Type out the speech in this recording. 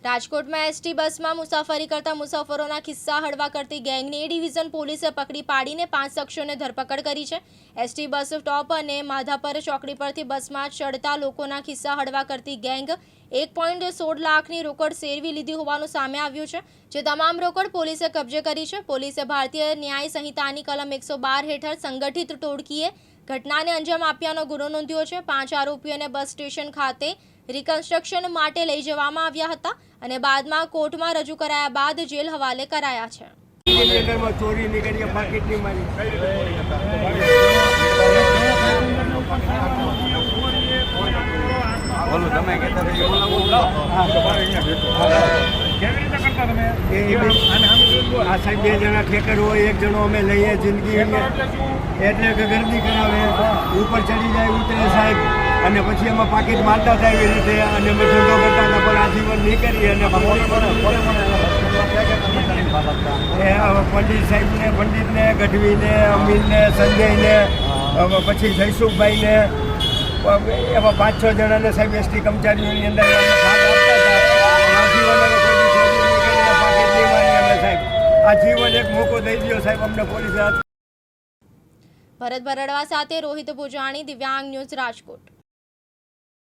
રાજકોટ में ST bus में मुसाफरी करता मुसाफरों किस्सा हड़वा करती गैंग ने डिविजन पोलीसे पकड़ी पाड़ी 5 शख्सों ने धरपकड़ करी है। एसटी बस स्टॉप और माधापर चौकड़ी पर बस में चढ़ता लोकोना किस्सा हड़वा करती गैंग 1.16 लाख की रोकड़ सेरवी लीधी होवानुं सामे आव्युं छे, जे तमाम रोकड़ पोलीसे कब्जे करी है। पोलीसे भारतीय न्याय संहिता कलम 112 हेठळ संगठित टोळकीए घटनाने अंजाम आप्यानो गुनो नोंध्यो छे। 5 आरोपीओने बस स्टेशन खाते रिकन्स्ट्रक्शन माटे लई जवामां આવ્યા હતા અને બાદમાં કોર્ટમાં રજૂ કરાયા બાદ જેલ હવાલે કરાયા છે। ચોરી નીકળી પાકીટની મારી બોલો તમે કહેતા હતા બોલાવો હા તમારે અહીંયા બેઠો કેવી રીતે કરતા તમે અને અમે આ સાહેબ બે જણા ઠેકર હોય એક જણો અમે લઈએ જિંદગી એટલે કે ગરદી કરાવે ઉપર ચડી જાય ઉતરે સાહેબ અને પછી એમાં પાકીટ મારતા હતા એવી રીતે અને અમે ધંધો કરતા હતા પણ આજીવન નીકળી અને પંડિત સાહેબને પંડિતને ગઢવીને અમીનને સંજયને પછી જયસુખભાઈને એવા 5-6 જણાને સાહેબ એસટી કર્મચારીઓની અંદર આજીવન એક મોકો દઈ દો સાહેબ અમને પોલીસે। ભરત ભરડવા સાથે રોહિત ભુજાણી, દિવ્યાંગ ન્યૂઝ, રાજકોટ।